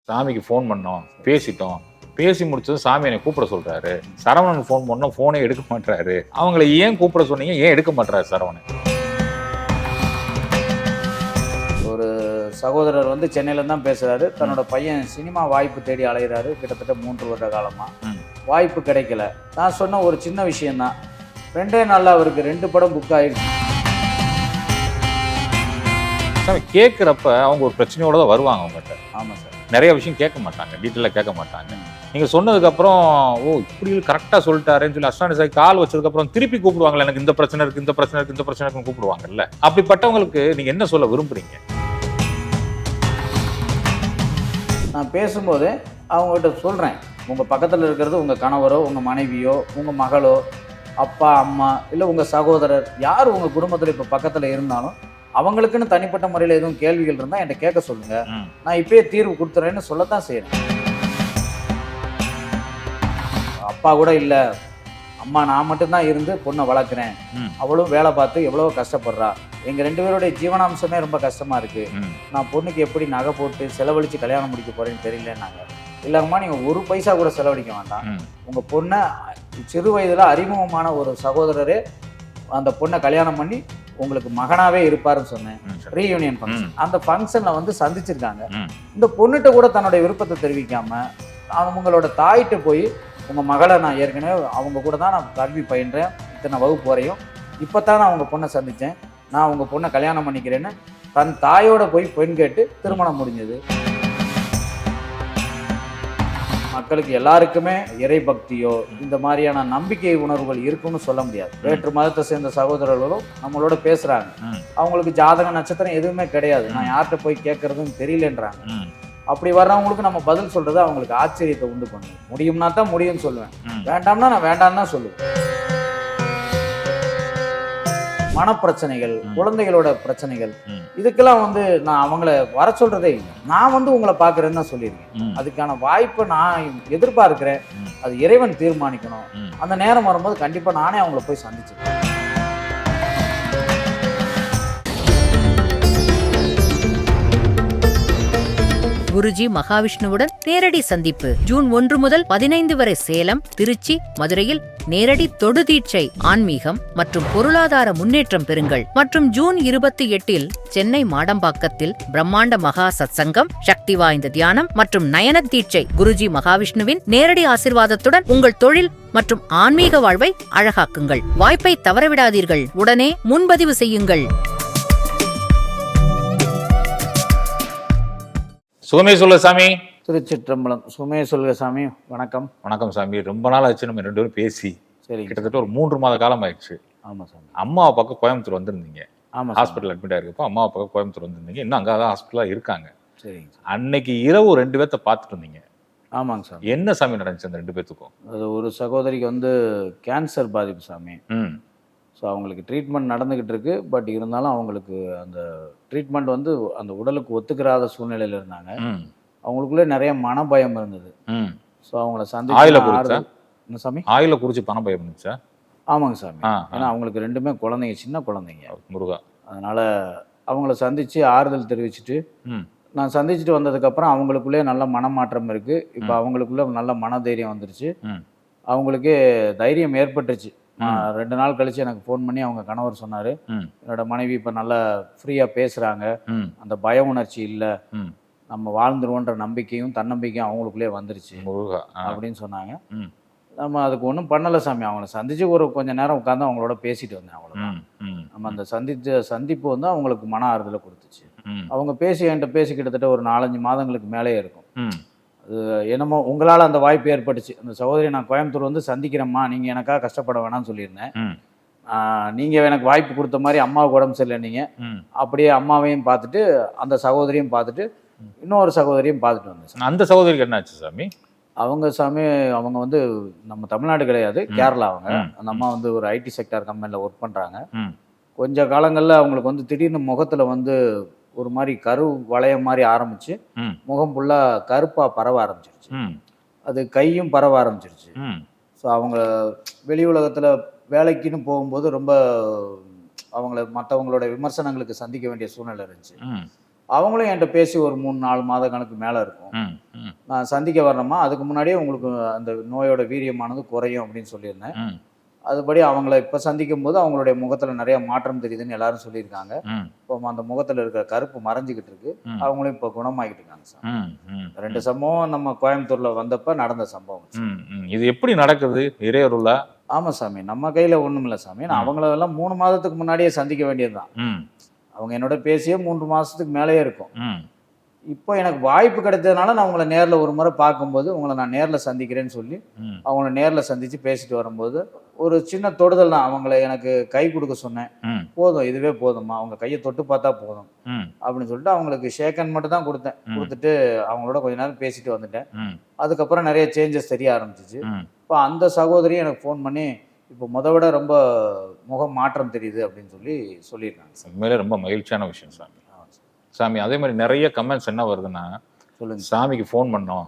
சாமிக்கு ஃபோன் பண்ணோம், பேசிட்டோம். பேசி முடிச்சதும் சாமி என்னை கூப்பிட சொல்றாரு. சரவணனுக்கு ஃபோன் பண்ணோம், ஃபோனே எடுக்க மாட்றாரு. அவங்கள ஏன் கூப்பிட சொன்னீங்க? ஏன் எடுக்க மாட்றாரு சரவணன்? ஒரு சகோதரர் வந்து சென்னையில தான் பேசுறாரு. தன்னோட பையன் சினிமா வாய்ப்பு தேடி அலைகிறாரு கிட்டத்தட்ட 3 வருட காலமா. வாய்ப்பு கிடைக்கல. நான் சொன்ன ஒரு சின்ன விஷயம்தான். 2 நாள்ல அவருக்கு 2 படம் புக் ஆயிடுச்சு. சாமி கேட்கிறப்ப அவங்க ஒரு பிரச்சனையோட தான் வருவாங்க உங்ககிட்ட. ஆமா சார். நிறைய விஷயம் கேட்க மாட்டாங்க, டீட்டெயிலாக கேட்க மாட்டாங்க. நீங்க சொன்னதுக்கப்புறம் ஓ இப்படி கரெக்டாக சொல்லிட்டாருன்னு சொல்லி அஸ்டானி சார் கால் வச்சதுக்கப்புறம் திருப்பி கூப்பிடுவாங்கல்ல, எனக்கு இந்த பிரச்சனை இருக்கு, இந்த பிரச்சனை இருக்கு, இந்த பிரச்சனை இருக்குன்னு கூப்பிடுவாங்கல்ல. அப்படிப்பட்டவங்களுக்கு நீங்க என்ன சொல்ல விரும்புறீங்க? நான் பேசும்போது அவங்ககிட்ட சொல்றேன், உங்க பக்கத்தில் இருக்கிறது உங்க கணவரோ, உங்க மனைவியோ, உங்க மகளோ, அப்பா அம்மா, இல்லை உங்க சகோதரர், யார் உங்க குடும்பத்தில் இப்போ பக்கத்தில் இருந்தாலும் அவங்களுக்குன்னு தனிப்பட்ட முறையில் எதுவும் கேள்விகள் இருந்தால் என்கிட்ட கேட்க சொல்லுங்க. நான் இப்பயே தீர்வு கொடுத்துறேன்னு சொல்லத்தான் செய்யறேன். அப்பா கூட இல்லை, அம்மா நான் மட்டும்தான் இருந்து பொண்ணை வளர்க்குறேன், அவளும் வேலை பார்த்து எவ்வளோ கஷ்டப்படுறா, எங்கள் 2 பேருடைய ஜீவனாம்சமே ரொம்ப கஷ்டமாக இருக்குது, நான் பொண்ணுக்கு எப்படி நகை போட்டு செலவழித்து கல்யாணம் முடிக்க போகிறேன்னு தெரியலன்னாங்க. இல்லைங்கம்மா, நீங்கள் ஒரு பைசா கூட செலவழிக்க வேண்டாம், உங்கள் பொண்ணை சிறு வயதில் அறிமுகமான ஒரு சகோதரரே அந்த பொண்ணை கல்யாணம் பண்ணி உங்களுக்கு மகனாவே இருப்பாருன்னு சொன்னேன். ரீயூனியன் ஃபங்க்ஷன், அந்த ஃபங்க்ஷனில் வந்து சந்திச்சிருக்காங்க. இந்த பொண்ணுகிட்ட கூட தன்னுடைய விருப்பத்தை தெரிவிக்காம அவங்களோட தாயிட்ட போய், உங்கள் மகளை நான் ஏற்கனவே அவங்க கூட தான் நான் கல்வி பயின்றேன், இத்தனை வகுப்பு வரையும், இப்போ தான் நான் உங்கள் பொண்ணை சந்தித்தேன், நான் உங்கள் பொண்ணை கல்யாணம் பண்ணிக்கிறேன்னு தன் தாயோட போய் பெண் கேட்டு திருமணம் முடிஞ்சது. மக்களுக்கு எல்லாருக்குமே இறை பக்தியோ இந்த மாதிரியான நம்பிக்கை உணர்வுகள் இருக்குன்னு சொல்ல முடியாது. வேற்று மதத்தை சேர்ந்த சகோதரர்களும் நம்மளோட பேசுறாங்க, அவங்களுக்கு ஜாதக நட்சத்திரம் எதுவுமே கிடையாது, நான் யார்கிட்ட போய் கேட்கறதுன்னு தெரியலன்றாங்க. அப்படி வர்றவங்களுக்கு நம்ம பதில் சொல்றது அவங்களுக்கு ஆச்சரியத்தை உண்டு பண்ணும். முடியும்னா தான் முடியும்னு சொல்லுவேன், வேண்டாம்னா நான் வேண்டாம்னு தான் சொல்லுவேன். மனப்பிரச்சனைகள், குழந்தைகளோட பிரச்சனைகள், இதுக்கெல்லாம் வந்து நான் அவங்கள வர சொல்றதே இல்லை. நான் வந்து உங்களை பார்க்குறேன்னு தான் சொல்லியிருக்கேன். அதுக்கான வாய்ப்பை நான் எதிர்பார்க்கிறேன், அது இறைவன் தீர்மானிக்கணும். அந்த நேரம் வரும்போது கண்டிப்பாக நானே அவங்கள போய் சந்திச்சிருக்கேன். குருஜி மகாவிஷ்ணுவுடன் நேரடி சந்திப்பு ஜூன் 1 முதல் 15 வரை சேலம், திருச்சி, மதுரையில் நேரடி தொடு தீட்சை, ஆன்மீகம் மற்றும் பொருளாதார முன்னேற்றம் பெறுங்கள். மற்றும் ஜூன் 28 சென்னை மாடம்பாக்கத்தில் பிரம்மாண்ட மகா சத்சங்கம், சக்தி வாய்ந்த தியானம் மற்றும் நயன தீட்சை. குருஜி மகாவிஷ்ணுவின் நேரடி ஆசீர்வாதத்துடன் உங்கள் தொழில் மற்றும் ஆன்மீக வாழ்வை அழகாக்குங்கள். வாய்ப்பை தவறவிடாதீர்கள். உடனே முன்பதிவு செய்யுங்கள். சுகமே சொல்ல சாமி. திருச்சிற்றம்பலம். சுகமே சொல்க சாமி. வணக்கம். வணக்கம் சாமி. ரொம்ப நாள் ஆச்சு நம்ம 2 பேரும் பேசி. சரி, கிட்டத்தட்ட ஒரு 3 மாத காலம் ஆயிடுச்சு. ஆமாம் சாமி. அம்மாவை பக்கம் கோயம்புத்தூர் வந்திருந்தீங்க. ஆமாம், ஹாஸ்பிட்டல் அட்மிட் ஆயிருக்கப்போ அம்மாவை பக்கம் கோயம்புத்தூர் வந்திருந்தீங்க. இன்னும் அங்கே தான் ஹாஸ்பிட்டலாக இருக்காங்க. சரிங்க. அன்னைக்கு இரவு 2 பேர்த்த பார்த்துட்டு இருந்தீங்க. ஆமாங்க சாமி. என்ன சாமி நடந்துச்சு அந்த 2 பேர்த்துக்கும்? அது ஒரு சகோதரிக்கு வந்து கேன்சர் பாதிப்பு சாமி. ஸோ அவங்களுக்கு ட்ரீட்மெண்ட் நடந்துக்கிட்டு இருக்கு. பட் இருந்தாலும் அவங்களுக்கு அந்த ட்ரீட்மெண்ட் வந்து அந்த உடலுக்கு ஒத்துக்கிறாத சூழ்நிலையில் இருந்தாங்க. அவங்களுக்குள்ளே நிறைய மனபயம் இருந்தது. ஸோ அவங்கள சந்திச்சு சாமி ஆயில குறிச்சு பணம் பயம் இருந்துச்சா? ஆமாங்க சாமி. ஏன்னா அவங்களுக்கு 2மே குழந்தைங்க, சின்ன குழந்தைங்க. முருகா. அதனால அவங்கள சந்திச்சு ஆறுதல் தெரிவிச்சுட்டு, நான் சந்திச்சுட்டு வந்ததுக்கப்புறம் அவங்களுக்குள்ளே நல்ல மனமாற்றம் இருக்கு. இப்போ அவங்களுக்குள்ள நல்ல மனதைரியம் வந்துருச்சு. அவங்களுக்கே தைரியம் ஏற்பட்டுருச்சு. 2 நாள் கழிச்சு எனக்கு ஃபோன் பண்ணி அவங்க கணவர் சொன்னாரு, என்னோட மனைவி இப்போ நல்லா ஃப்ரீயா பேசுறாங்க, அந்த பய உணர்ச்சி இல்லை, நம்ம வாழ்ந்துருவோன்ற நம்பிக்கையும் தன்னம்பிக்கையும் அவங்களுக்குள்ளே வந்துருச்சு அப்படின்னு சொன்னாங்க. நம்ம அதுக்கு ஒன்றும் பண்ணலை சாமி. அவங்கள சந்திச்சு ஒரு கொஞ்சம் நேரம் உட்காந்து அவங்களோட பேசிட்டு வந்தேன், அவ்வளோதான். நம்ம அந்த சந்திப்பு வந்து அவங்களுக்கு மன ஆறுதலை கொடுத்துச்சு. அவங்க என்கிட்ட பேசி கிட்டத்தட்ட ஒரு 4-5 மாதங்களுக்கு மேலே இருக்கும். அது என்னமோ உங்களால் அந்த வாய்ப்பு ஏற்பட்டுச்சு. அந்த சகோதரி நான் கோயம்புத்தூர் வந்து சந்திக்கிறேம்மா, நீங்கள் எனக்காக கஷ்டப்பட வேணாம்னு சொல்லியிருந்தேன். நீங்கள் எனக்கு வாய்ப்பு கொடுத்த மாதிரி அம்மாவுக்கு உடம்பு சரியில்லை, நீங்கள் அப்படியே அம்மாவையும் பார்த்துட்டு அந்த சகோதரியும் பார்த்துட்டு இன்னொரு சகோதரியும் பார்த்துட்டு வந்தேன். அந்த சகோதரிக்கு என்ன ஆச்சு சாமி? அவங்க சாமி, அவங்க வந்து நம்ம தமிழ்நாடு கிடையாது, கேரளா. அவங்க அந்த அம்மா வந்து ஒரு ஐடி செக்டார் கம்பெனியில் ஒர்க் பண்ணுறாங்க. கொஞ்ச காலங்களில் அவங்களுக்கு வந்து திடீர்னு முகத்தில் வந்து ஒரு மாதிரி கரு வளையம் மாதிரி ஆரம்பிச்சு முகம் ஃபுல்லாக கருப்பாக பரவ ஆரம்பிச்சிருச்சு. அது கையும் பரவ ஆரம்பிச்சிருச்சு. ஸோ அவங்க வெளி உலகத்தில் வேலைக்குன்னு போகும்போது ரொம்ப அவங்கள மற்றவங்களோட விமர்சனங்களுக்கு சந்திக்க வேண்டிய சூழ்நிலை இருந்துச்சு. அவங்களும் என்கிட்ட பேசி ஒரு 3-4 மாத கணக்கு மேலே இருக்கும். நான் சந்திக்க வரணுமா, அதுக்கு முன்னாடியே உங்களுக்கு அந்த நோயோட வீரியமானது குறையும் அப்படின்னு சொல்லியிருந்தேன். அதுபடி அவங்கள இப்போ சந்திக்கும் போது அவங்களுடைய முகத்தில் நிறைய மாற்றம் தெரியுதுன்னு எல்லாரும் சொல்லியிருக்காங்க. இப்போ அந்த முகத்தில் இருக்கிற கருப்பு மறைஞ்சிக்கிட்டு இருக்கு. அவங்களும் இப்போ குணமாகிட்டு இருக்காங்க சார். 2 சம்பவம் நம்ம கோயம்புத்தூரில் வந்தப்போ நடந்த சம்பவம். இது எப்படி நடக்குது இறையருளா? ஆமாம் சாமி, நம்ம கையில் ஒன்றும் இல்லை சாமி. நான் அவங்களெல்லாம் 3 மாதத்துக்கு முன்னாடியே சந்திக்க வேண்டியது தான். அவங்க என்னோட பேசியே 3 மாதத்துக்கு மேலேயே இருக்கும். இப்போ எனக்கு வாய்ப்பு கிடைத்ததுனால நான் உங்களை நேரில் ஒரு முறை பார்க்கும்போது உங்களை நான் நேரில் சந்திக்கிறேன்னு சொல்லி அவங்கள நேரில் சந்தித்து பேசிட்டு வரும்போது ஒரு சின்ன தொடுதல் தான். அவங்கள எனக்கு கை கொடுக்க சொன்னேன். போதும், இதுவே போதும்மா, அவங்க கையை தொட்டு பார்த்தா போதும் அப்படின்னு சொல்லிட்டு அவங்களுக்கு ஷேக்கன் மட்டும் தான் கொடுத்தேன். கொடுத்துட்டு அவங்களோட கொஞ்ச நேரம் பேசிட்டு வந்துட்டேன். அதுக்கப்புறம் நிறைய சேஞ்சஸ் தெரிய ஆரம்பிச்சிச்சு. இப்போ அந்த சகோதரியும் எனக்கு ஃபோன் பண்ணி இப்போ விட ரொம்ப முகம் மாற்றம் தெரியுது அப்படின்னு சொல்லியிருக்காங்க. உண்மையிலே ரொம்ப மகிழ்ச்சியான விஷயம் சாமி. சாமி, அதே மாதிரி நிறைய கமெண்ட்ஸ் என்ன வருதுன்னா, சொல்லுங்க, சாமிக்கு ஃபோன் பண்ணோம்,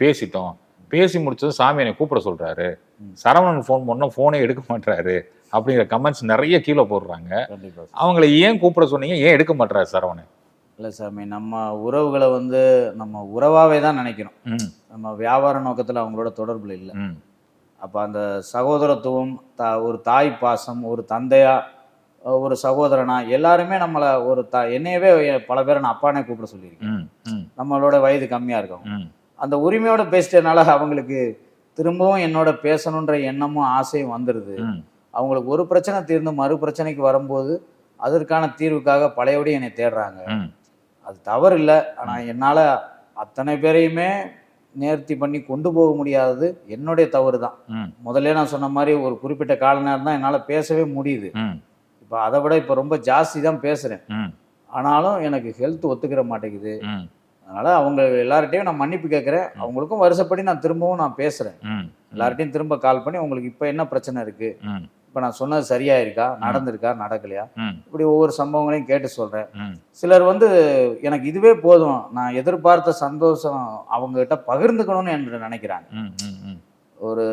பேசிட்டோம், பேசி முடிச்சதும் சாமி என்னை கூப்பிட சொல்றாரு, சரவணனுக்கு ஃபோன் பண்ணோம், ஃபோனே எடுக்க மாட்டாரு அப்படிங்கிற கமெண்ட்ஸ் நிறைய கீழே போடுறாங்க. அவங்கள ஏன் கூப்பிட சொன்னீங்க, ஏன் எடுக்க மாட்டாரு சரவணன்? இல்லை சாமி, நம்ம உறவுகளை நம்ம உறவாவே தான் நினைக்கணும். நம்ம வியாபார நோக்கத்தில் அவங்களோட தொடர்புல இல்லை. அப்போ அந்த சகோதரத்துவம், ஒரு தாய் பாசம், ஒரு தந்தையா, ஒரு சகோதரனா, எல்லாருமே நம்மளை என்னையவே பல பேரை நான் அப்பானே கூப்பிட சொல்லியிருக்கேன். நம்மளோட வயது கம்மியாக இருக்கும். அந்த உரிமையோட பேசிட்டனால அவங்களுக்கு திரும்பவும் என்னோட பேசணுன்ற எண்ணமும் ஆசையும் வந்துடுது. அவங்களுக்கு ஒரு பிரச்சனை தீர்ந்து மறு பிரச்சனைக்கு வரும்போது அதற்கான தீர்வுக்காக பழையபடி என்னை தேடுறாங்க. அது தவறு இல்லை. ஆனால் என்னால் அத்தனை பேரையுமே நேர்த்தி பண்ணி கொண்டு போக முடியாதது என்னுடைய தவறு தான். முதல்ல நான் சொன்ன மாதிரி ஒரு குறிப்பிட்ட கால நேரம் தான் என்னால் பேசவே முடியுது. இப்போ அதை விட இப்போ ரொம்ப ஜாஸ்தி தான் பேசுகிறேன். ஆனாலும் எனக்கு ஹெல்த் ஒத்துக்கிற மாட்டேங்குது. அதனால் அவங்க எல்லார்ட்டையும் நான் மன்னிப்பு கேட்குறேன். அவங்களுக்கும் வருஷப்படி நான் திரும்பவும் பேசுகிறேன். எல்லார்ட்டையும் திரும்ப கால் பண்ணி உங்களுக்கு இப்போ என்ன பிரச்சனை இருக்குது, இப்போ நான் சொன்னது சரியா இருக்கா, நடந்திருக்கா, நடக்கலையா, இப்படி ஒவ்வொரு சம்பவங்களையும் கேட்டு சொல்கிறேன். சிலர் எனக்கு இதுவே போதும், நான் எதிர்பார்த்த சந்தோஷம் அவங்ககிட்ட பகிர்ந்துக்கணும்னு என்று நினைக்கிறாங்க. ஒரு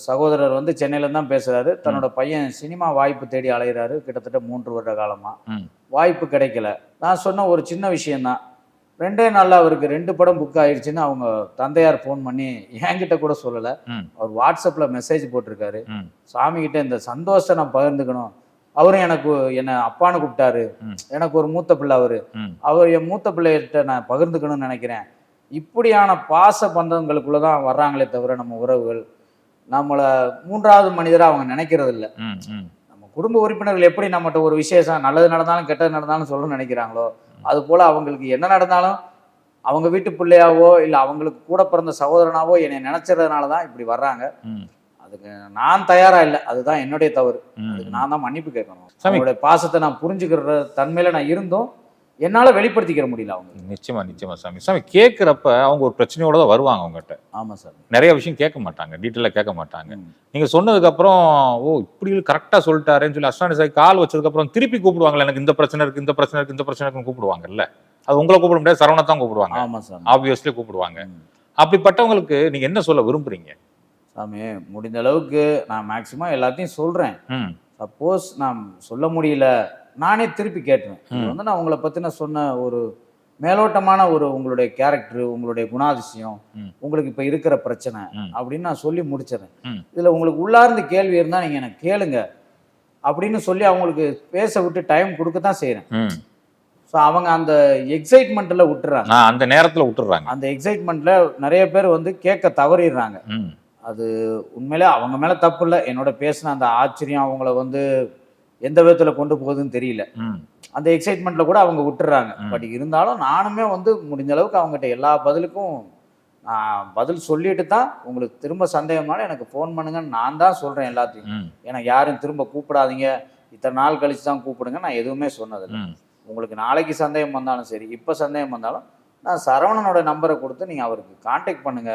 சகோதரர் சென்னையில தான் பேசுறாரு. தன்னோட பையன் சினிமா வாய்ப்பு தேடி அலைகிறாரு. கிட்டத்தட்ட 3 வருட காலமா வாய்ப்பு கிடைக்கல. நான் சொன்ன ஒரு சின்ன விஷயம்தான். 2 நாள்ல அவருக்கு 2 படம் புக் ஆயிடுச்சுன்னு அவங்க தந்தையார் ஃபோன் பண்ணி என்கிட்ட கூட சொல்லலை. அவர் வாட்ஸ்அப்ல மெசேஜ் போட்டிருக்காரு. சாமி கிட்ட இந்த சந்தோஷத்தை நான் பகிர்ந்துக்கணும். அவரும் என்னை அப்பான்னு கூப்பிட்டாரு. எனக்கு ஒரு மூத்த பிள்ளை அவர் என் மூத்த பிள்ளைகிட்ட நான் பகிர்ந்துக்கணும்னு நினைக்கிறேன். இப்படியான பாச பந்தங்களுக்குள்ளதான் வர்றாங்களே தவிர நம்ம உறவுகள் நம்மளை 3வது மனிதராக அவங்க நினைக்கிறது இல்லை. நம்ம குடும்ப உறுப்பினர்கள் எப்படி நம்மகிட்ட ஒரு விசேஷம் நல்லது நடந்தாலும் கெட்டது நடந்தாலும் சொல்லணும்னு நினைக்கிறாங்களோ, அது போல அவங்களுக்கு என்ன நடந்தாலும் அவங்க வீட்டு பிள்ளையாவோ இல்லை அவங்களுக்கு கூட பிறந்த சகோதரனாவோ என்னை நினைச்சதுனால தான் இப்படி வர்றாங்க. அதுக்கு நான் தயாரா இல்லை. அதுதான் என்னுடைய தவறு. அதுக்கு நான் தான் மன்னிப்பு கேட்கணும். அவங்களுடைய பாசத்தை நான் புரிஞ்சுக்கிற தன்மையில நான் இருந்தோம், என்னால் வெளிப்படுத்திக்கிற முடியல அவங்க. நிச்சயமா சாமி. சாமி, கேட்குறப்ப அவங்க ஒரு பிரச்சனையோட தான் வருவாங்க அவங்ககிட்ட. ஆமாம் சார். நிறைய விஷயம் கேட்க மாட்டாங்க, டீட்டெயிலாக கேட்க மாட்டாங்க. நீங்கள் சொன்னதுக்கப்புறம் இப்படி கரெக்டாக சொல்லிட்டாருன்னு சொல்லி அஸ்டானி சாய் கால் வச்சதுக்கப்புறம் திருப்பி கூப்பிடுவாங்கல்ல, எனக்கு இந்த பிரச்சனை இருக்குது, இந்த பிரச்சனை இருக்குது, இந்த பிரச்சனை இருக்குன்னு கூப்பிடுவாங்கல்ல. அது உங்களை கூப்பிட முடியாது, சரவணை தான் கூப்பிடுவாங்க. ஆமாம் சார், ஆப்வியஸ்லி கூப்பிடுவாங்க. அப்படிப்பட்டவங்களுக்கு நீங்கள் என்ன சொல்ல விரும்புறீங்க? சாமி, முடிந்த அளவுக்கு நான் மேக்சிமம் எல்லாத்தையும் சொல்கிறேன். சப்போஸ் நான் சொல்ல முடியல, நானே திருப்பி கேட்டுருவேன். இது நான் உங்களை பற்றின சொன்ன ஒரு மேலோட்டமான உங்களுடைய கேரக்டர், உங்களுடைய குணாதிசயம், உங்களுக்கு இப்போ இருக்கிற பிரச்சனை அப்படின்னு நான் சொல்லி முடிச்சிடறேன். இதில் உங்களுக்கு உள்ளார்ந்து கேள்வி இருந்தால் நீங்கள் எனக்கு கேளுங்க அப்படின்னு சொல்லி அவங்களுக்கு பேச விட்டு டைம் கொடுக்கத்தான் செய்கிறேன். ஸோ அவங்க அந்த எக்ஸைட்மெண்ட்டில் விட்டுறாங்க, அந்த நேரத்தில் விட்டுறாங்க. அந்த எக்ஸைட்மெண்ட்டில் நிறைய பேர் கேட்க தவறிடுறாங்க. அது உண்மையிலே அவங்க மேலே தப்பு இல்லை. என்னோட பேசின அந்த ஆச்சரியம் அவங்கள எந்த விதத்தில் கொண்டு போகுதுன்னு தெரியல. அந்த எக்ஸைட்மெண்ட்டில் கூட அவங்க விட்டுறாங்க. பட் இருந்தாலும் நானுமே முடிஞ்ச அளவுக்கு அவங்ககிட்ட எல்லா பதிலுக்கும் நான் பதில் சொல்லிட்டு தான், உங்களுக்கு திரும்ப சந்தேகமான எனக்கு ஃபோன் பண்ணுங்கன்னு நான் தான் சொல்கிறேன் எல்லாத்தையும். எனக்கு யாரும் திரும்ப கூப்பிடாதீங்க, இத்தனை நாள் கழிச்சு தான் கூப்பிடுங்க நான் எதுவுமே சொன்னதில்லை. உங்களுக்கு நாளைக்கு சந்தேகம் வந்தாலும் சரி, இப்போ சந்தேகம் வந்தாலும் நான் சரவணனோட நம்பரை கொடுத்து நீங்கள் அவருக்கு கான்டாக்ட் பண்ணுங்க.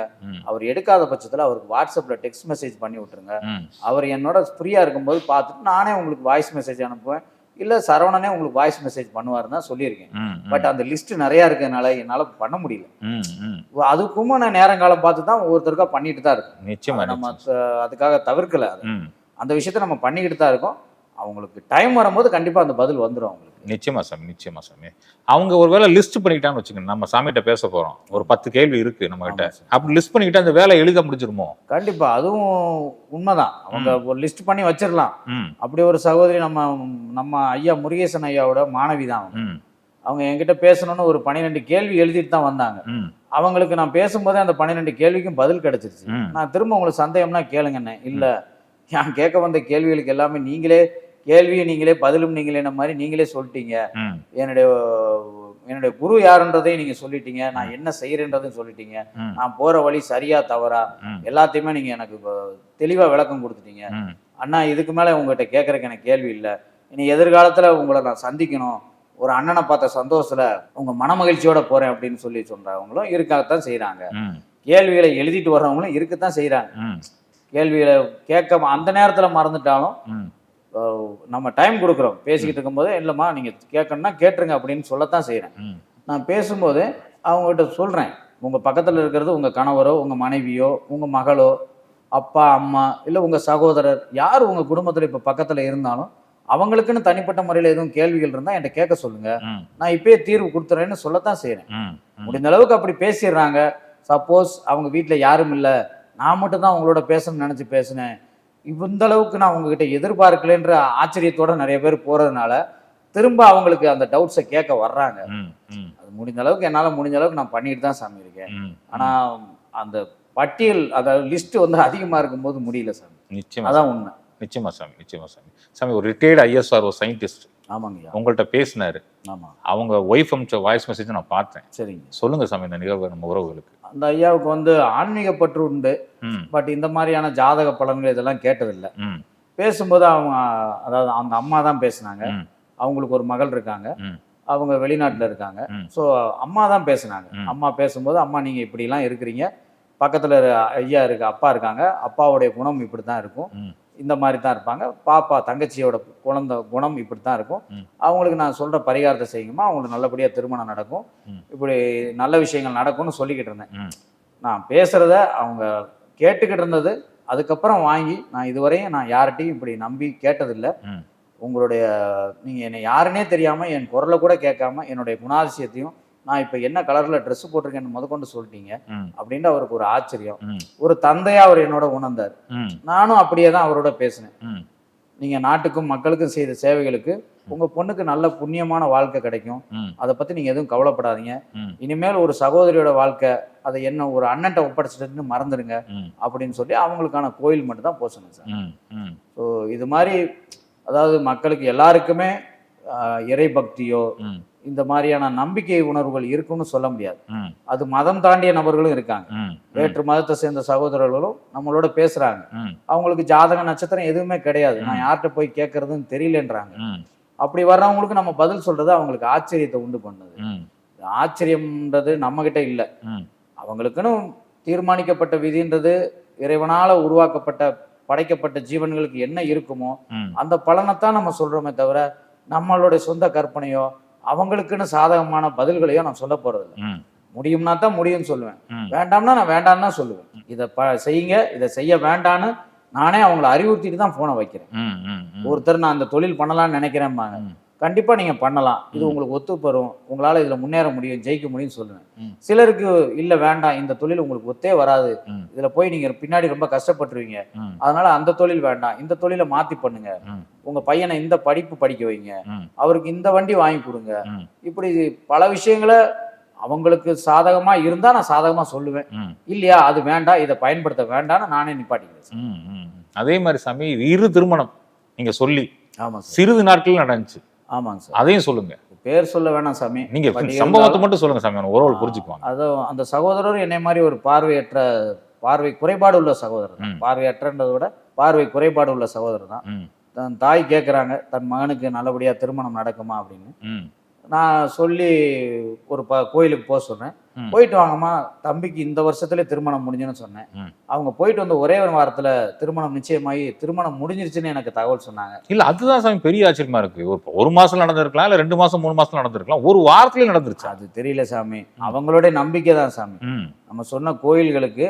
அவர் எடுக்காத பட்சத்தில் அவருக்கு வாட்ஸ்அப்பில் டெக்ஸ்ட் மெசேஜ் பண்ணி விட்டுருங்க. அவர் என்னோட ஃப்ரீயாக இருக்கும்போது பார்த்துட்டு நானே உங்களுக்கு வாய்ஸ் மெசேஜ் அனுப்புவேன், இல்லை சரவணனே உங்களுக்கு வாய்ஸ் மெசேஜ் பண்ணுவாருன்னு தான் சொல்லியிருக்கேன். பட் அந்த லிஸ்ட் நிறையா இருக்கிறதுனால என்னால் பண்ண முடியல. அதுக்கும் நான் நேரங்காலம் பார்த்து தான் ஒவ்வொருத்தருக்கா பண்ணிட்டு தான் இருக்கேன். நிச்சயமா நம்ம அதுக்காக தவிர்க்கல. அந்த விஷயத்த நம்ம பண்ணிக்கிட்டு தான் இருக்கோம். அவங்களுக்கு டைம் வரும்போது கண்டிப்பாக அந்த பதில் வந்துடும் அவங்களுக்கு. நிச்சயமா சாமி, நிச்சயமா சாமி. அவங்க ஒருவேளை லிஸ்ட் பண்ணிக்கிட்டான்னு வச்சுக்கோங்க, நம்ம சாமிகிட்ட பேச போறோம், ஒரு 10 கேள்வி இருக்கு நம்ம கிட்ட, அப்படி லிஸ்ட் பண்ணிக்கிட்டா அந்த வேலை எளிதா முடிஞ்சிருமோ? கண்டிப்பா, அதுவும் உண்மைதான். அவங்க ஒரு லிஸ்ட் பண்ணி வச்சிடலாம். அப்படி ஒரு சகோதரி நம்ம ஐயா முருகேசன் ஐயாவோட மாணவி தான் அவங்க என்கிட்ட பேசணும்னு ஒரு 12 கேள்வி எழுதிட்டு தான் வந்தாங்க. அவங்களுக்கு நான் பேசும்போதே அந்த 12 கேள்விக்கும் பதில் கிடைச்சிருச்சு. நான் திரும்ப உங்களுக்கு சந்தேகம்னா கேளுங்கண்ணே. இல்ல, நான் கேட்க வந்த கேள்விகளுக்கு எல்லாமே நீங்களே பதிலும் நீங்களே மாதிரி நீங்களே சொல்லிட்டீங்க. என்னுடைய குரு யாருன்றதையும் நீங்க சொல்லிட்டீங்க, நான் என்ன செய்யறேன்றதையும் சொல்லிட்டீங்க, நான் போற வழி சரியா தவறா எல்லாத்தையுமே நீங்க எனக்கு தெளிவா விளக்கம் கொடுத்துட்டீங்க. அண்ணா, இதுக்கு மேல உங்ககிட்ட கேட்கறதுக்கு எனக்கு கேள்வி இல்லை. இனி எதிர்காலத்துல உங்களை நான் சந்திக்கணும், ஒரு அண்ணனை பார்த்த சந்தோஷத்துல உங்க மனமகிழ்ச்சியோட போறேன் அப்படின்னு சொல்றவங்களும் இருக்கத்தான் செய்யறாங்க. கேள்விகளை எழுதிட்டு வர்றவங்களும் இருக்கத்தான் செய்யறாங்க. கேள்விகளை கேட்க அந்த நேரத்துல மறந்துட்டாலும் நம்ம டைம் கொடுக்குறோம். பேசிக்கிட்டு இருக்கும்போது இல்லைம்மா நீங்கள் கேட்கணும்னா கேட்டுருங்க அப்படின்னு சொல்லத்தான் செய்கிறேன். நான் பேசும்போது அவங்ககிட்ட சொல்கிறேன், உங்கள் பக்கத்தில் இருக்கிறது உங்கள் கணவரோ உங்கள் மனைவியோ உங்கள் மகளோ அப்பா அம்மா இல்லை உங்கள் சகோதரர் யார் உங்கள் குடும்பத்தில் இப்போ பக்கத்தில் இருந்தாலும் அவங்களுக்குன்னு தனிப்பட்ட முறையில் எதுவும் கேள்விகள் இருந்தால் என்கிட்ட கேட்க சொல்லுங்க, நான் இப்பயே தீர்வு கொடுத்துறேன்னு சொல்லத்தான் செய்கிறேன். முடிந்த அளவுக்கு அப்படி பேசிடுறாங்க. சப்போஸ் அவங்க வீட்டில் யாரும் இல்லை, நான் மட்டும்தான் அவங்களோட பேசணும்னு நினச்சி பேசினேன், இந்த அளவுக்கு நான் உங்ககிட்ட எதிர்பார்க்கலன்ற ஆச்சரியத்தோட நிறைய பேர் போறதுனால திரும்ப அவங்களுக்கு அந்த டவுட்ஸை கேட்க வர்றாங்க. அது முடிந்த அளவுக்கு என்னால் முடிஞ்ச அளவுக்கு நான் பண்ணிட்டு தான் சாமி இருக்கேன். ஆனால் அந்த பட்டியல், அதாவது லிஸ்ட் அதிகமாக இருக்கும்போது முடியல சாமி. நிச்சயமா, அதான் உண்மை. நிச்சயமா சாமி, நிச்சயமா சாமி. சாமி, ஒரு ரிட்டையர்டு ஐஎஸ்ஆர்ஓ சயின்டிஸ்ட் ஆமாங்க உங்கள்கிட்ட பேசினாரு. ஆமா, அவங்க ஒய்ஃப் அமிச்ச வாய்ஸ் மெசேஜ் நான் பார்த்தேன். சரிங்க, சொல்லுங்க சாமி இந்த நிகழ்வு நம்ம உறவுகளுக்கு. அந்த ஐயாவுக்கு ஆன்மீக பற்று உண்டு. பட் இந்த மாதிரியான ஜாதக பலன்கள் இதெல்லாம் கேட்டதில்லை. பேசும்போது அதாவது அந்த அம்மா தான் பேசினாங்க. அவங்களுக்கு ஒரு மகள் இருக்காங்க, அவங்க வெளிநாட்டில் இருக்காங்க. ஸோ அம்மா தான் பேசினாங்க. அம்மா பேசும்போது, அம்மா நீங்கள் இப்படிலாம் இருக்கிறீங்க, பக்கத்தில் ஐயா அப்பா இருக்காங்க, அப்பாவுடைய குணம் இப்படி தான் இருக்கும், இந்த மாதிரி தான் இருப்பாங்க, பாப்பா தங்கச்சியோட குழந்தை குணம் இப்படி தான் இருக்கும், அவங்களுக்கு நான் சொல்கிற பரிகாரத்தை செய்யுங்கம்மா, அவங்களுக்கு நல்லபடியாக திருமணம் நடக்கும், இப்படி நல்ல விஷயங்கள் நடக்கும்னு சொல்லிக்கிட்டு இருந்தேன். நான் பேசுகிறத அவங்க கேட்டுக்கிட்டு இருந்தது. அதுக்கப்புறம் வாங்கி நான் இதுவரையும் நான் யார்கிட்டையும் இப்படி நம்பி கேட்டதில்லை. உங்களுடைய நீங்கள் என்னை யாருன்னே தெரியாமல் என் குரலை கூட கேட்காம என்னுடைய குணாதிசயத்தையும் நான் இப்போ என்ன கலரில் ட்ரெஸ் போட்டிருக்கேன்னு முதற்கொண்டு சொல்லிட்டீங்க அப்படின்ட்டு அவருக்கு ஒரு ஆச்சரியம். ஒரு தந்தையா அவர் என்னோட உணர்ந்தார். நானும் அப்படியே தான் அவரோட பேசினேன். நீங்கள் நாட்டுக்கும் மக்களுக்கும் செய்த சேவைகளுக்கு உங்கள் பொண்ணுக்கு நல்ல புண்ணியமான வாழ்க்கை கிடைக்கும், அதை பற்றி நீங்கள் எதுவும் கவலைப்படாதீங்க, இனிமேல் ஒரு சகோதரியோட வாழ்க்கை அதை என்ன ஒரு அண்ணன்ட்ட ஒப்படைச்சிட்டுன்னு மறந்துடுங்க அப்படின்னு சொல்லி அவங்களுக்கான கோயில் மட்டும் தான் போக சொன்னேன் சார். ஸோ இது மாதிரி அதாவது மக்களுக்கு எல்லாருக்குமே இறை பக்தியோ இந்த மாதிரியான நம்பிக்கை உணர்வுகள் இருக்குன்னு சொல்ல முடியாது. அது மதம் தாண்டிய நபர்களும் இருக்காங்க, வேற்று மதத்தை சேர்ந்த சகோதரர்களும் நம்மளோட பேசுறாங்க. அவங்களுக்கு ஜாதக நட்சத்திரம் எதுவுமே கிடையாது, நான் யார்கிட்ட போய் கேட்கறதுன்னு தெரியலன்றாங்க. அப்படி வர்றவங்களுக்கு நம்ம பதில் சொல்றது அவங்களுக்கு ஆச்சரியத்தை உண்டு பண்ணது. ஆச்சரியம்ன்றது நம்ம கிட்ட இல்லை, அவங்களுக்குன்னு தீர்மானிக்கப்பட்ட விதின்றது இறைவனால உருவாக்கப்பட்ட படைக்கப்பட்ட ஜீவன்களுக்கு என்ன இருக்குமோ அந்த பலனைத்தான் நம்ம சொல்றோமே தவிர நம்மளுடைய சொந்த கற்பனையோ அவங்களுக்குன்னு சாதகமான பதில்களையோ நான் சொல்ல போறது இல்லை. முடியும்னா தான் முடியும்னு சொல்லுவேன், வேண்டாம்னா நான் வேண்டாம்னு தான் சொல்லுவேன். இதை செய்யுங்க, இதை செய்ய வேண்டான்னு நானே அவங்களை அறிவுறுத்திட்டு தான் போனை வைக்கிறேன். ஒருத்தர் நான் அந்த தொழில் பண்ணலாம்னு நினைக்கிறேன்பாங்க, கண்டிப்பா நீங்க பண்ணலாம், இது உங்களுக்கு ஒத்து வரும், உங்களால இதுல முன்னேற முடியும், ஜெயிக்க முடியும்னு சொல்லுவேன். சிலருக்கு இல்ல வேண்டாம், இந்த தொழில் உங்களுக்கு ஒத்தே வராது, இதுல போய் நீங்க பின்னாடி ரொம்ப கஷ்டப்பட்டுருவீங்க, அதனால அந்த தொழில் வேண்டாம், இந்த தொழிலை மாத்தி பண்ணுங்க, உங்க பையனை இந்த படிப்பு படிக்க வைங்க, அவருக்கு இந்த வண்டி வாங்கி கொடுங்க, இப்படி பல விஷயங்களை அவங்களுக்கு சாதகமா இருந்தா நான் சாதகமா சொல்லுவேன். இல்லையா அது வேண்டாம், இதை பயன்படுத்த வேண்டாம்னு நானே நிப்பாட்டிக்கிறேன். அதே மாதிரி சாமி, இரு திருமணம் நீங்க சொல்லி ஆமா சிறிது நாட்கள் நடந்துச்சு. ஆமாங்க சார், அதையும் சொல்லுங்க. பேர் சொல்ல வேணாம் சாமி, நீங்க சம்பவத்தை மட்டும் சொல்லுங்க சாமி, உறவு புரிஞ்சுக்குவாங்க. அதுவும் அந்த சகோதரர் என்னை மாதிரி ஒரு பார்வை குறைபாடு உள்ள சகோதரர் தான். பார்வையற்றன்றதை விட பார்வை குறைபாடு உள்ள சகோதரர் தான். தன் தாய் கேட்குறாங்க தன் மகனுக்கு நல்லபடியா திருமணம் நடக்குமா அப்படின்னு. நான் சொல்லி ஒரு கோயிலுக்கு போக சொன்னேன். போயிட்டு வாங்கம்மா, தம்பிக்கு இந்த வருஷத்துல திருமணம் முடிஞ்சுன்னு சொன்னேன். அவங்க போயிட்டு வந்து ஒரே ஒரு வாரத்துல திருமணம் நிச்சயமாகி திருமணம் முடிஞ்சிருச்சுன்னு எனக்கு தகவல் சொன்னாங்க. இல்ல அதுதான் சாமி பெரிய ஆச்சரியமா இருக்கு. ஒரு மாசம் நடந்திருக்கலாம், இல்ல 2 மாசம் 3 மாசம் நடந்திருக்கலாம், ஒரு வாரத்திலே நடந்துருச்சு. அது தெரியல சாமி, அவங்களோட நம்பிக்கை தான் சாமி. நம்ம சொன்ன கோயில்களுக்கு